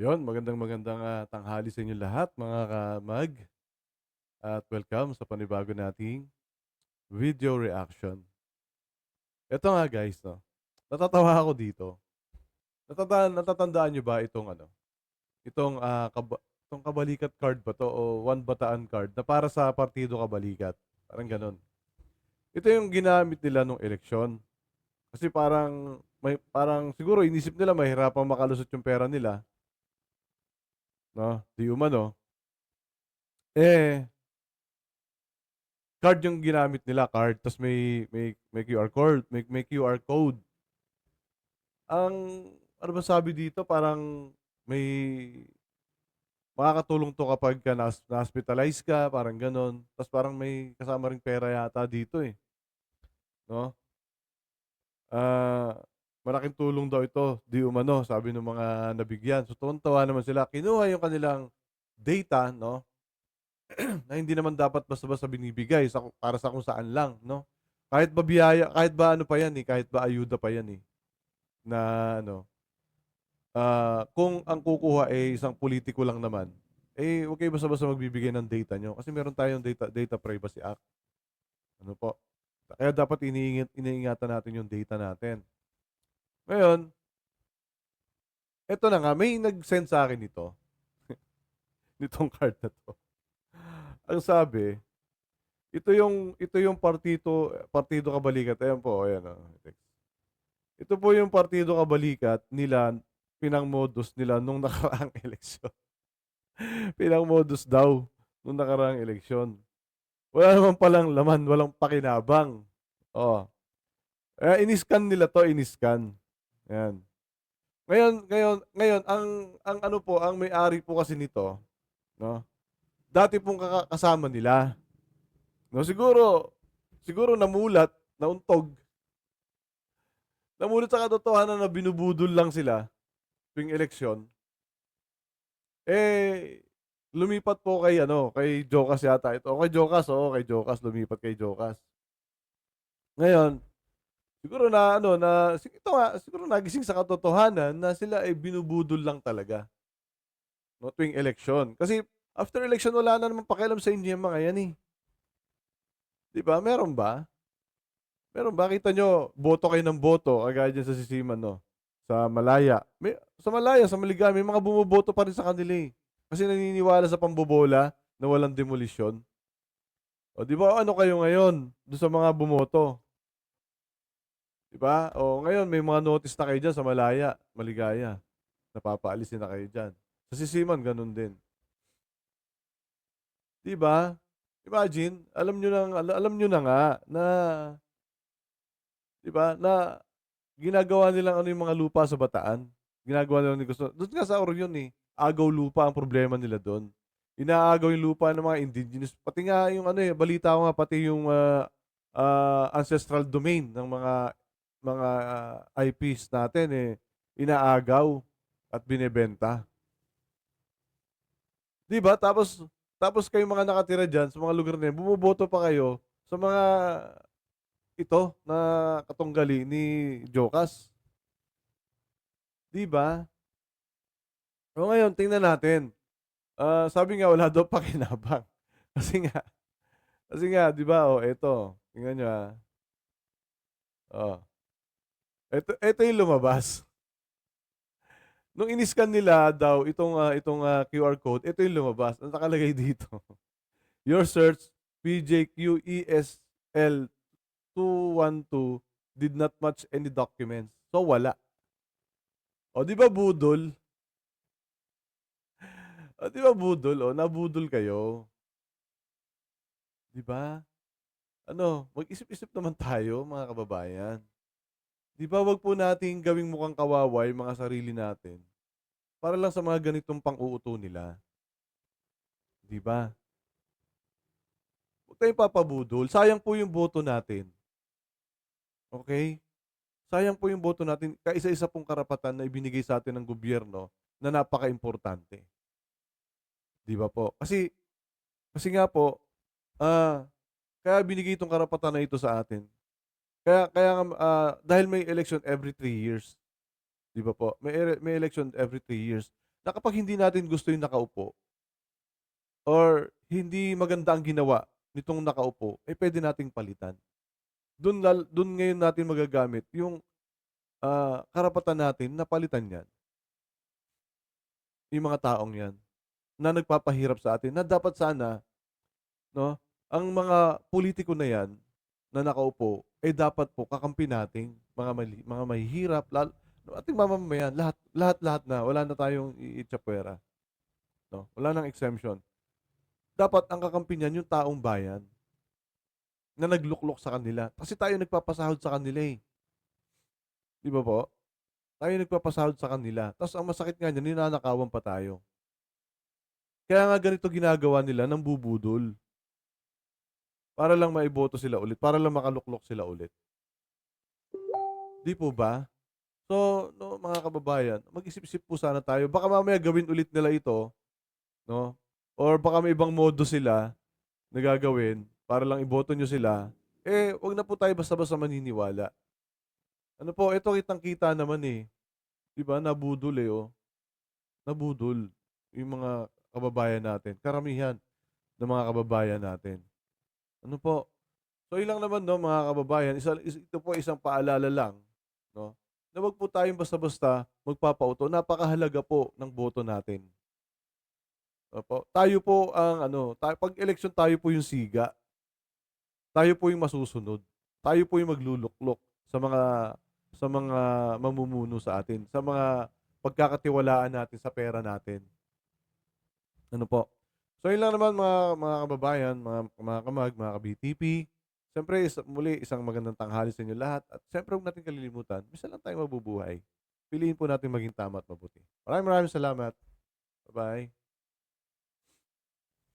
Magandang tanghali sa inyo lahat mga kamag at welcome sa panibago nating video reaction. Eto nga guys 'no, natatawa ako dito. Natatandaan niyo ba itong Kabalikat card ba 'to o One Bataan card na para sa Partido Kabalikat, parang gano'n. Ito yung ginamit nila nung eleksyon. Kasi parang siguro inisip nila mahirapang makalusot yung pera nila 'no, di umano, eh card yung ginamit nila, card ta's may QR code, may QR code. Ang ano bang sabi dito, parang may makakatulong 'to kapagka na-hospitalize ka, parang gano'n. Ta's parang may kasama ring pera yata dito, 'no? Ah, Malaking tulong daw ito, di umano, sabi nung mga nabigyan. So, tuwang-tuwa naman sila. Kinuha yung kanilang data, 'no, na hindi naman dapat basta-basta binibigay para sa kung saan lang, 'no? Kahit ba ano pa 'yan, kahit ba ayuda pa 'yan, na ano, kung ang kukuha, isang pulitiko lang naman, huwag kayo basta-basta magbibigay ng data niyo kasi meron tayong Data Privacy Act, ano po. Kaya dapat iniingatan natin yung data natin. Ngayon, eto na nga, may nag-send sa'kin nito, nitong card na 'to. Ang sabi, ito yung Partido Kabalikat, ayan po, ayan, text. Ito po yung Partido Kabalikat nila, pinang-modus nila nung nakaraang eleksyon. Pinang-modus daw nung nakaraang eleksyon. Wala naman palang laman, walang pakinabang. Oo. In-scan nila 'to, in-scan. Ayan. Ngayon ang ano po, ang may-ari po kasi nito, 'no, dati pong kasama nila, 'no. Siguro namulat sa katotohanan na binubudol lang sila tuwing eleksyon. Eh, lumipat po kay Jocas yata ito, o kay Jocas, oo, kay Jocas, lumipat kay Jocas. Ngayon, siguro na ano, ito nga, siguro nagising sa katotohanan na sila ay binubudol lang talaga, 'no, tuwing eleksyon. Kasi after election wala na namang pakialam sa inyo yang mga yan, 'di ba? Meron ba? Meron ba? Kita niyo, boto kayo ng boto kagaya diyan sa Sisiman 'no, sa Malaya. Sa Maligaya may mga bumoboto pa rin sa kanila, kasi naniniwala sa pambobola na walang demolisyon. O 'di ba, ano kayo ngayon dun sa mga bumoto, 'di ba? O ngayon may mga notice na kayo diyan sa Maligaya, napapaalisin na kayo diyan. Sa Sisiman gano'n din, 'di ba? Imagine, alam niyo na nga na, 'di ba, na ginagawa nilang ano yung mga lupa sa Bataan, ginagawa nilang gusto. Do'n nga sa Orion, agaw lupa ang problema nila do'n. Inaagaw yung lupa ng mga indigenous, pati nga yung balita ko nga pati yung, ancestral domain ng mga IPs natin, inaagaw at binebenta. 'Di ba? Tapos tapos kayong mga nakatira diyan sa mga lugar na 'yan, bumoboto pa kayo sa mga ito na katunggali ni Jocas, 'di ba? O ngayon tingnan natin, sabi nga wala daw pakinabang. Kasi nga kasi nga 'di ba, eto tingnan niyo, oh, eto yung lumabas. Nung in-scan nila daw itong QR code, ito yung lumabas, ang nakalagay dito, "Your search PJQESL212 did not match any documents." So wala. O 'di ba budol? O 'di ba budol, nabudol kayo, 'di ba? Ano, mag-isip-isip naman tayo mga kababayan. 'Di ba, 'wag po nating gawing mukhang kawawa yung mga sarili natin para lang sa mga ganitong pang-uuto nila, 'di ba? Huwag tayong papabudol, sayang po yung boto natin, okey? Sayang po yung boto natin, kaisa-isa pong karapatan na ibinigay sa atin ng gobyerno na napakaimportante, 'di ba po? Kasi nga po, ah, kaya binigay itong karapatan na ito sa atin, kaya kaya nga, dahil may election every 3 years, 'di ba po? May election every 3 years. na kapag hindi natin gusto yung nakaupo or hindi maganda ang ginawa nitong nakaupo, eh, puwede nating palitan. Dun ngayon natin magagamit yung, karapatan natin na palitan 'yan, yung mga taong 'yan, na nagpapahirap sa atin na dapat sana 'no, ang mga pulitiko na 'yan, na nakaupo, eh, dapat po kakampi natin mga mahihirap ating mamamayan lahat na wala na tayong iitsapuwera 'no, wala ng exemption. Dapat ang kakampi niyan yung taong bayan na nagluklok sa kanila, kasi tayo nagpapasahod sa kanila, eh, 'di ba po? Tayo nagpapasahod sa kanila ta's ang masakit nga niyan ninanakawan pa tayo. Kaya nga ganito ginagawa nila, nambubudol para lang maiboto sila ulit, para lang makaluklok sila ulit, 'di po ba? So, 'no, mga kababayan, mag-isip-isip po sana tayo. Baka mamaya gawin ulit nila ito, 'no, or baka may ibang modo sila na gagawin para lang iboto niyo sila, eh, 'wag na po tayo basta-basta maniniwala. Ano po, ito kitang-kita naman, eh, 'di ba, nabudol, eh, oh, nabudol yung mga kababayan natin, karamihan ng mga kababayan natin. Ano po, so yun lang naman 'no, mga kababayan, ito po isang paalala lang 'no, na 'wag po tayong basta-basta magpapauto. Napakahalaga po ng boto natin, opo. Tayo po ang ano, 'pag eleksyon tayo po yung siga, tayo po yung masusunod, tayo po yung magluluklok sa mga mamumuno sa atin, sa mga pagkakatiwalaan natin sa pera natin, ano po. So yun lang naman mga kababayan, mga kamag, mga ka-BTP. Siyempre muli isang magandang tanghali sa inyo lahat at siyempre huwag nating kalilimutan, isa lang tayong mabubuhay. Piliin po natin maging tama at mabuti. Maraming salamat. Bye-bye.